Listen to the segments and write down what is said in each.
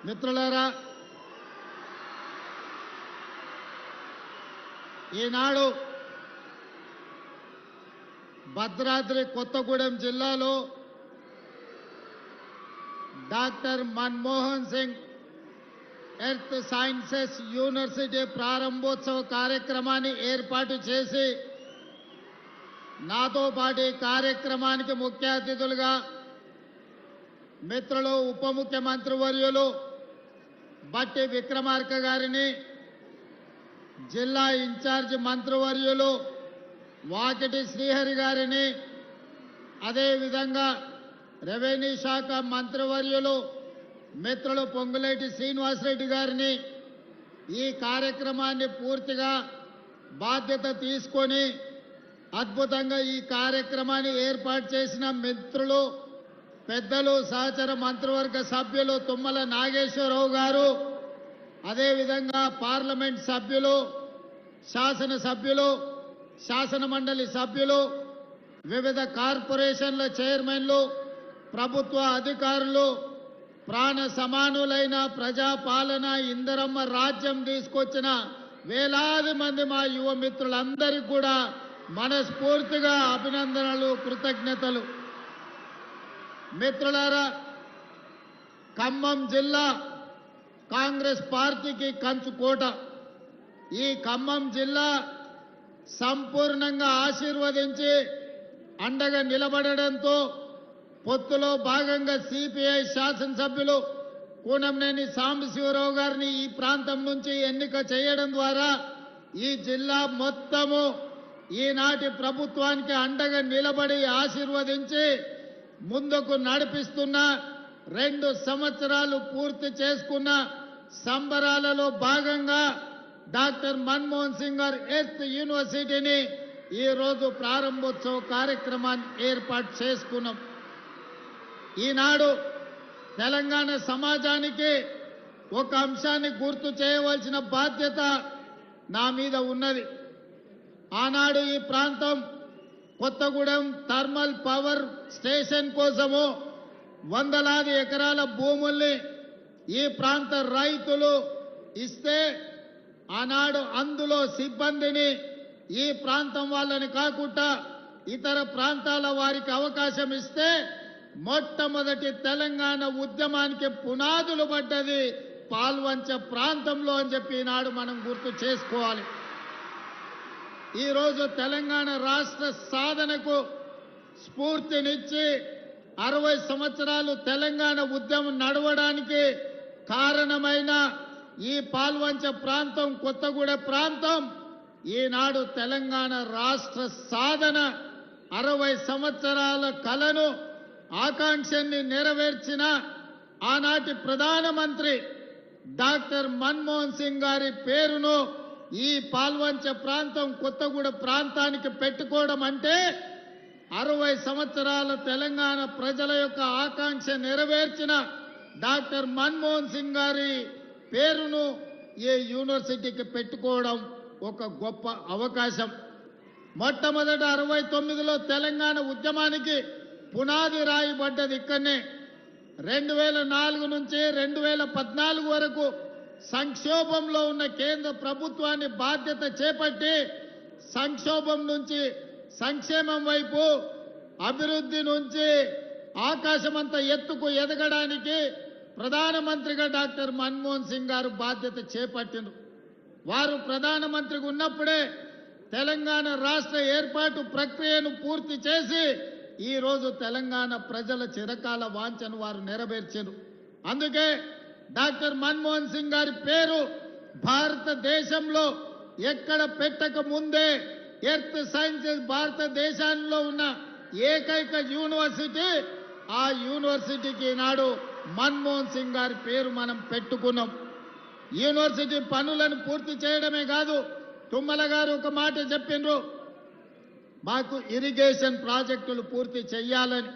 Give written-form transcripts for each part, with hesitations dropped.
మిత్రులారా, ఈనాడు భద్రాద్రి కొత్తగూడెం జిల్లాలో doctor Manmohan Singh earth sciences university ప్రారంభోత్సవ కార్యక్రమాన్ని ఏర్పాటు చేసి నాతో పాటు కార్యక్రమానికి ముఖ్య అతిథులుగా మిత్రులు ఉప ముఖ్యమంత్రి వర్యులు బట్టి విక్రమార్క గారిని, జిల్లా ఇన్ఛార్జి మంత్రివర్యులు వాకిటి శ్రీహరి గారిని, అదేవిధంగా రెవెన్యూ శాఖ మంత్రివర్యులు మిత్రులు పొంగులేటి శ్రీనివాసరెడ్డి గారిని ఈ కార్యక్రమాన్ని పూర్తిగా బాధ్యత తీసుకొని అద్భుతంగా ఈ కార్యక్రమాన్ని ఏర్పాటు చేసిన మిత్రులు పెద్దలు సహచర మంత్రివర్గ సభ్యులు తుమ్మల నాగేశ్వరరావు గారు, అదేవిధంగా పార్లమెంట్ సభ్యులు, శాసనసభ్యులు, శాసన మండలి సభ్యులు, వివిధ కార్పొరేషన్ల చైర్మన్లు, ప్రభుత్వ అధికారులు, ప్రాణ సమానులైన ప్రజాపాలన ఇందిరమ్మ రాజ్యం తీసుకొచ్చిన వేలాది మంది మా యువ మిత్రులందరికీ కూడా మనస్ఫూర్తిగా అభినందనలు, కృతజ్ఞతలు. మిత్రులారా, ఖమ్మం జిల్లా కాంగ్రెస్ పార్టీకి కంచుకోట. ఈ ఖమ్మం జిల్లా సంపూర్ణంగా ఆశీర్వదించి అండగా నిలబడడంతో పొత్తులో భాగంగా సిపిఐ శాసనసభ్యులు కూనంనేని సాంబశివరావు గారిని ఈ ప్రాంతం నుంచి ఎన్నిక చేయడం ద్వారా ఈ జిల్లా మొత్తము ఈనాటి ప్రభుత్వానికి అండగా నిలబడి ఆశీర్వదించి ముందుకు నడిపిస్తున్న 2 సంవత్సరాలు పూర్తి చేసుకున్న సంబరాలలో భాగంగా డాక్టర్ మన్మోహన్ సింగ్ గారు ఎర్త్ యూనివర్సిటీని ఈరోజు ప్రారంభోత్సవ కార్యక్రమాన్ని ఏర్పాటు చేసుకున్నాం. ఈనాడు తెలంగాణ సమాజానికి ఒక అంశాన్ని గుర్తు చేయవలసిన బాధ్యత నా మీద ఉన్నది. ఆనాడు ఈ ప్రాంతం కొత్తగూడెం థర్మల్ పవర్ స్టేషన్ కోసము వందలాది ఎకరాల భూముల్ని ఈ ప్రాంత రైతులు ఇస్తే ఆనాడు అందులో సిబ్బందిని ఈ ప్రాంతం వాళ్ళని కాకుండా ఇతర ప్రాంతాల వారికి అవకాశం ఇస్తే మొట్టమొదటి తెలంగాణ ఉద్యమానికి పునాదులు పడ్డది పాల్వంచ ప్రాంతంలో అని చెప్పి ఈనాడు మనం గుర్తు చేసుకోవాలి. ఈరోజు తెలంగాణ రాష్ట్ర సాధనకు స్ఫూర్తినిచ్చి 60 సంవత్సరాలు తెలంగాణ ఉద్యమం నడవడానికి కారణమైన ఈ పాల్వంచ ప్రాంతం, కొత్తగూడెం ప్రాంతం ఈనాడు తెలంగాణ రాష్ట్ర సాధన 60 సంవత్సరాల కలను ఆకాంక్షని నెరవేర్చిన ఆనాటి ప్రధానమంత్రి డాక్టర్ మన్మోహన్ సింగ్ గారి పేరును ఈ పాల్వంచ ప్రాంతం, కొత్తగూడెం ప్రాంతానికి పెట్టుకోవడం అంటే 60 సంవత్సరాల తెలంగాణ ప్రజల యొక్క ఆకాంక్ష నెరవేర్చిన డాక్టర్ మన్మోహన్ సింగ్ గారి పేరును ఈ యూనివర్సిటీకి పెట్టుకోవడం ఒక గొప్ప అవకాశం. మొట్టమొదట 69లో తెలంగాణ ఉద్యమానికి పునాది రాయబడ్డది ఇక్కడనే. 2004 నుంచి 2014 వరకు సంక్షోభంలో ఉన్న కేంద్ర ప్రభుత్వాన్ని బాధ్యత చేపట్టి సంక్షోభం నుంచి సంక్షేమం వైపు, అభివృద్ధి నుంచి ఆకాశమంత ఎత్తుకు ఎదగడానికి ప్రధానమంత్రిగా డాక్టర్ మన్మోహన్ సింగ్ గారు బాధ్యత చేపట్టిండ్రు. వారు ప్రధానమంత్రిగా ఉన్నప్పుడే తెలంగాణ రాష్ట్ర ఏర్పాటు ప్రక్రియను పూర్తి చేసి ఈరోజు తెలంగాణ ప్రజల చిరకాల వాంఛను వారు నెరవేర్చారు. అందుకే డాక్టర్ మన్మోహన్ సింగ్ గారి పేరు భారతదేశంలో ఎక్కడ పెట్టక ముందే ఎర్త్ సైన్సెస్ భారతదేశంలో ఉన్న ఏకైక యూనివర్సిటీ, ఆ యూనివర్సిటీకి ఈనాడు మన్మోహన్ సింగ్ గారి పేరు మనం పెట్టుకున్నాం. యూనివర్సిటీ పనులను పూర్తి చేయడమే కాదు, తుమ్మల గారు ఒక మాట చెప్పిండ్రు, మాకు ఇరిగేషన్ ప్రాజెక్టులు పూర్తి చేయాలని.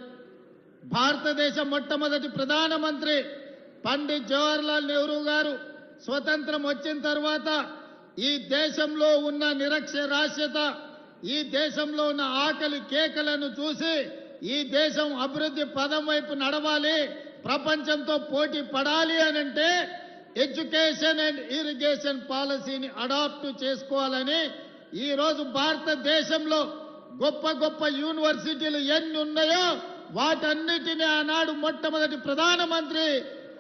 భారతదేశ మొట్టమొదటి ప్రధానమంత్రి పండిట్ జవహర్లాల్ నెహ్రూ గారు స్వతంత్రం వచ్చిన తర్వాత ఈ దేశంలో ఉన్న నిరక్షరాస్యత, ఈ దేశంలో ఉన్న ఆకలి కేకలను చూసి ఈ దేశం అభివృద్ధి పదం వైపు నడవాలి, ప్రపంచంతో పోటీ పడాలి అనంటే ఎడ్యుకేషన్ అండ్ ఇరిగేషన్ పాలసీని అడాప్ట్ చేసుకోవాలని ఈ రోజు భారతదేశంలో గొప్ప గొప్ప యూనివర్సిటీలు ఎన్ని ఉన్నాయో వాటన్నిటిని ఆనాడు మొట్టమొదటి ప్రధానమంత్రి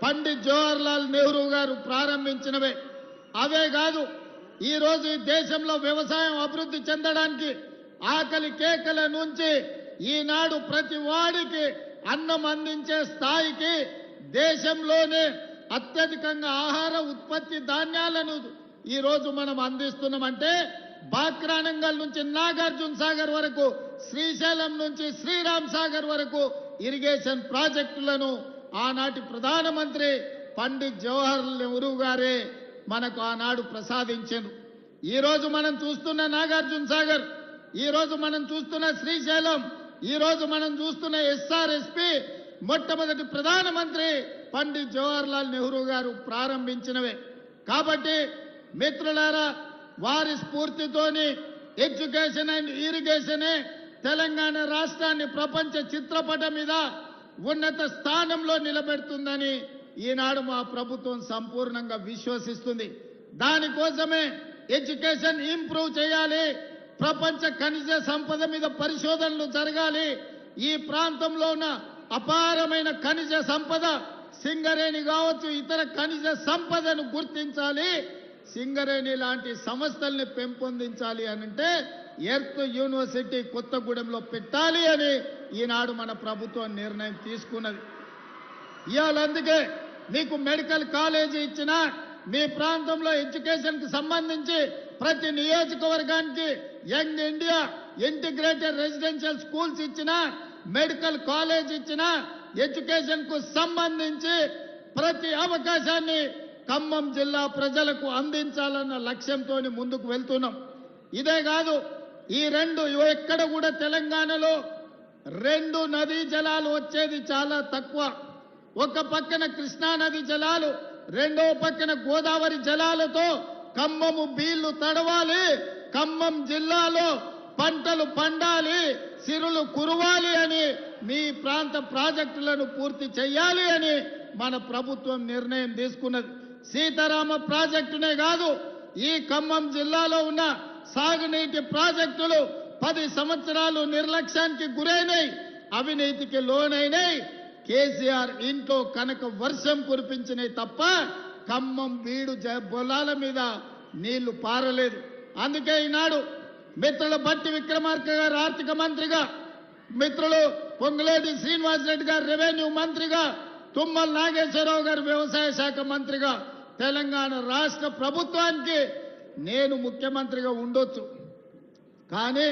పండిత్ జవహర్లాల్ నెహ్రూ గారు ప్రారంభించినవే. అవే కాదు, ఈ రోజు ఈ దేశంలో వ్యవసాయం అభివృద్ధి చెందడానికి ఆకలి కేకల నుంచి ఈనాడు ప్రతి వాడికి అన్నం అందించే స్థాయికి దేశంలోనే అత్యధికంగా ఆహార ఉత్పత్తి ధాన్యాలను ఈ రోజు మనం అందిస్తున్నామంటే బాక్రానంగల్ నుంచి నాగార్జున సాగర్ వరకు, శ్రీశైలం నుంచి శ్రీరామ్ సాగర్ వరకు ఇరిగేషన్ ప్రాజెక్టులను ఆనాటి ప్రధానమంత్రి పండిత్ జవహర్లాల్ నెహ్రూ గారే మనకు ఆనాడు ప్రసాదించారు. ఈ రోజు మనం చూస్తున్న నాగార్జున సాగర్, ఈ రోజు మనం చూస్తున్న శ్రీశైలం, ఈ రోజు మనం చూస్తున్న ఎస్ఆర్ఎస్పి మొట్టమొదటి ప్రధానమంత్రి పండిత్ జవహర్లాల్ నెహ్రూ గారు ప్రారంభించినవే. కాబట్టి మిత్రులారా, వారి స్ఫూర్తితోని ఎడ్యుకేషన్ అండ్ ఇరిగేషనే తెలంగాణ రాష్ట్రాన్ని ప్రపంచ చిత్రపటం మీద ఉన్నత స్థానంలో నిలబెడుతుందని ఈనాడు మా ప్రభుత్వం సంపూర్ణంగా విశ్వసిస్తుంది. దానికోసమే ఎడ్యుకేషన్ ఇంప్రూవ్ చేయాలి, ప్రపంచ ఖనిజ సంపద మీద పరిశోధనలు జరగాలి, ఈ ప్రాంతంలో ఉన్న అపారమైన ఖనిజ సంపద సింగరేణి కావచ్చు, ఇతర ఖనిజ సంపదను గుర్తించాలి, సింగరేణి లాంటి సంస్థల్ని పెంపొందించాలి అనంటే ఎర్త్ యూనివర్సిటీ కొత్తగూడెంలో పెట్టాలి అని ఈనాడు మన ప్రభుత్వం నిర్ణయం తీసుకున్నది. ఇవాళ అందుకే మీకు మెడికల్ కాలేజీ ఇచ్చినా, మీ ప్రాంతంలో ఎడ్యుకేషన్కి సంబంధించి ప్రతి నియోజకవర్గానికి young India integrated residential schools ఇచ్చినా, మెడికల్ కాలేజ్ ఇచ్చినా, ఎడ్యుకేషన్కు సంబంధించి ప్రతి అవకాశాన్ని ఖమ్మం జిల్లా ప్రజలకు అందించాలన్న లక్ష్యంతో ముందుకు వెళ్తున్నాం. ఇదే కాదు, ఈ రెండు ఎక్కడ కూడా తెలంగాణలో రెండు నదీ జలాలు వచ్చేది చాలా తక్కువ. ఒక పక్కన కృష్ణా నది జలాలు, రెండో పక్కన గోదావరి జలాలతో ఖమ్మము బీళ్లు తడవాలి, ఖమ్మం జిల్లాలో పంటలు పండాలి, సిరులు కురవాలి అని మీ ప్రాంత ప్రాజెక్టులను పూర్తి చేయాలి అని మన ప్రభుత్వం నిర్ణయం తీసుకున్నది. సీతారామ ప్రాజెక్టునే కాదు, ఈ ఖమ్మం జిల్లాలో ఉన్న సాగునీటి ప్రాజెక్టులు 10 సంవత్సరాలు నిర్లక్ష్యానికి గురైనాయి, అవినీతికి లోనైనాయి. కేసీఆర్ ఇంట్లో కనుక వర్షం కురిపించినాయి తప్ప ఖమ్మం బీడు పొలాల మీద నీళ్లు పారలేదు. అందుకే ఈనాడు మిత్రులు బట్టి విక్రమార్క గారు ఆర్థిక మంత్రిగా, మిత్రులు పొంగులేటి శ్రీనివాసరెడ్డి గారు రెవెన్యూ మంత్రిగా, తుమ్మల నాగేశ్వరరావు గారు వ్యవసాయ శాఖ మంత్రిగా తెలంగాణ రాష్ట్ర ప్రభుత్వానికి నేను ముఖ్యమంత్రిగా ఉండొచ్చు, కానీ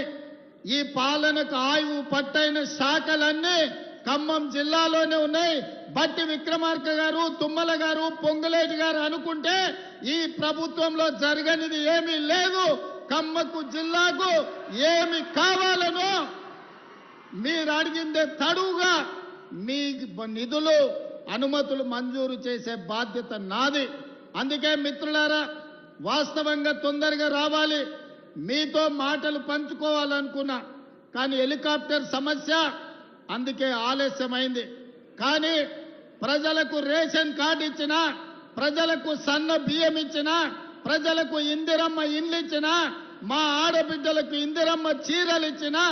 ఈ పాలనకు ఆయువు పట్టైన శాఖలన్నీ ఖమ్మం జిల్లాలోనే ఉన్నాయి. బట్టి విక్రమార్క గారు, తుమ్మల గారు, పొంగులేటి గారు అనుకుంటే ఈ ప్రభుత్వంలో జరగనిది ఏమీ లేదు. ఖమ్మకు జిల్లాకు ఏమి కావాలనో మీరు అడిగిందే తడువుగా మీ నిధులు అనుమతులు మంజూరు చేసే బాధ్యత నాది. అందుకే మిత్రులారా, వాస్తవంగా తొందరగా రావాలి, మీతో మాటలు పంచుకోవాలనుకున్నా, కానీ హెలికాప్టర్ సమస్య అందుకే ఆలస్యమైంది. కానీ ప్రజలకు రేషన్ కార్డు ఇచ్చినా, ప్రజలకు సన్న బియ్యం ఇచ్చినా, ప్రజలకు ఇందిరమ్మ ఇండ్లు ఇచ్చినా, మా ఆడబిడ్డలకు ఇందిరమ్మ చీరలు ఇచ్చినా,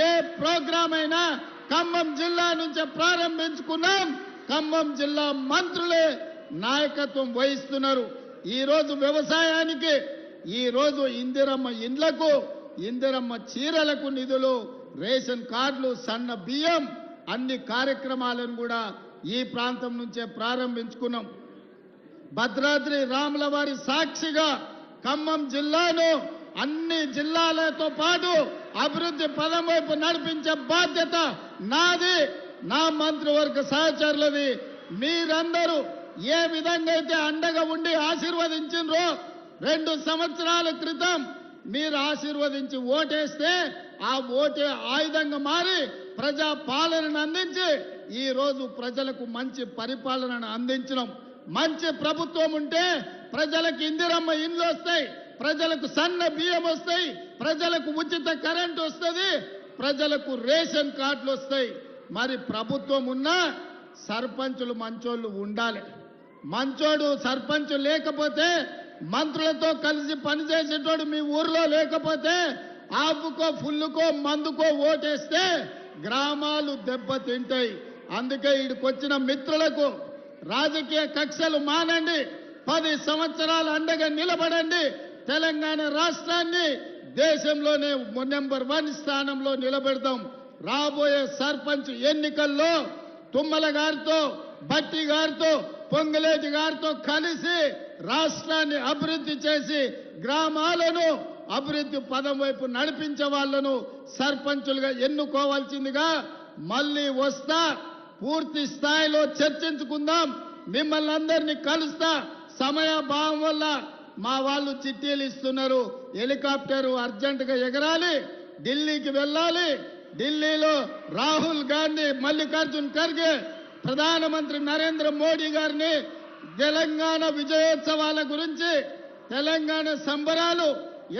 ఏ ప్రోగ్రాం అయినా ఖమ్మం జిల్లా నుంచే ప్రారంభించుకున్నాం. ఖమ్మం జిల్లా మంత్రులే నాయకత్వం వహిస్తున్నారు. ఈరోజు వ్యవసాయానికి, ఈరోజు ఇందిరమ్మ ఇండ్లకు, ఇందిరమ్మ చీరలకు నిధులు, రేషన్ కార్డులు, సన్న బియ్యం అన్ని కార్యక్రమాలను కూడా ఈ ప్రాంతం నుంచే ప్రారంభించుకున్నాం. భద్రాద్రి రాముల వారి సాక్షిగా ఖమ్మం జిల్లాను అన్ని జిల్లాలతో పాటు అభివృద్ధి పదం వైపు నడిపించే బాధ్యత నాది, నా మంత్రివర్గ సహచరులది. మీరందరూ ఏ విధంగా అయితే అండగా ఉండి ఆశీర్వదించినరో, 2 సంవత్సరాల క్రితం మీరు ఆశీర్వదించి ఓటేస్తే ఆ ఓటే ఆయుధంగా మారి ప్రజా పాలనను అందించి ఈ రోజు ప్రజలకు మంచి పరిపాలనను అందించడం. మంచి ప్రభుత్వం ఉంటే ప్రజలకు ఇందిరమ్మ ఇండ్లు వస్తాయి, ప్రజలకు సన్న బియ్యం వస్తాయి, ప్రజలకు ఉచిత కరెంట్ వస్తుంది, ప్రజలకు రేషన్ కార్డులు వస్తాయి. మరి ప్రభుత్వం ఉన్నా సర్పంచులు మంచోళ్ళు ఉండాలి. మంచోడు సర్పంచ్ లేకపోతే, మంత్రులతో కలిసి పనిచేసేటోడు మీ ఊర్లో లేకపోతే, ఆపుకో ఫుల్లుకో మందుకో ఓటేస్తే గ్రామాలు దెబ్బతింటాయి. అందుకే ఇక్కడికొచ్చిన మిత్రులకు రాజకీయ కక్షలు మానండి, 10 సంవత్సరాలు అండగా నిలబడండి. తెలంగాణ రాష్ట్రాన్ని దేశంలోనే నెంబర్ 1 స్థానంలో నిలబెడదాం. రాబోయే సర్పంచ్ ఎన్నికల్లో తుమ్మల గారితో, భట్టి గారితో, పొంగులేటి గారితో కలిసి రాష్ట్రాన్ని అభివృద్ధి చేసి గ్రామాలను అభివృద్ధి పదం వైపు నడిపించే వాళ్లను సర్పంచులుగా ఎన్నుకోవాల్సిందిగా మళ్ళీ వస్తా. పూర్తి స్థాయిలో చర్చించుకుందాం. మిమ్మల్ని అందరినీ కలుస్తా. సమయాభావం వల్ల మా వాళ్ళు చిట్టీలు ఇస్తున్నారు. హెలికాప్టర్ అర్జెంటుగా ఎగరాలి, ఢిల్లీకి వెళ్ళాలి. ఢిల్లీలో రాహుల్ గాంధీ, మల్లికార్జున్ ఖర్గే, ప్రధానమంత్రి నరేంద్ర మోడీ గారిని తెలంగాణ విజయోత్సవాల గురించి, తెలంగాణ సంబరాలు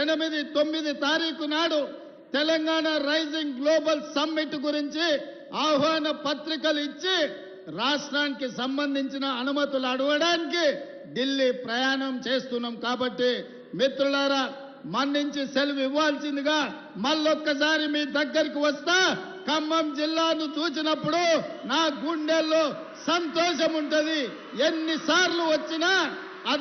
8, 9 తారీఖు నాడు తెలంగాణ రైజింగ్ గ్లోబల్ సమ్మిట్ గురించి ఆహ్వాన పత్రికలు ఇచ్చి రాష్ట్రానికి సంబంధించిన అనుమతులు అడగడానికి ఢిల్లీ ప్రయాణం చేస్తున్నాం. కాబట్టి మిత్రులారా, మన్నించి సెలవు ఇవ్వాల్సిందిగా మళ్ళొక్కసారి మీ దగ్గరికి వస్తా. ఖమ్మం జిల్లాను చూసినప్పుడు నా గుండెల్లో సంతోషం ఉంటది. ఎన్నిసార్లు వచ్చినా అదే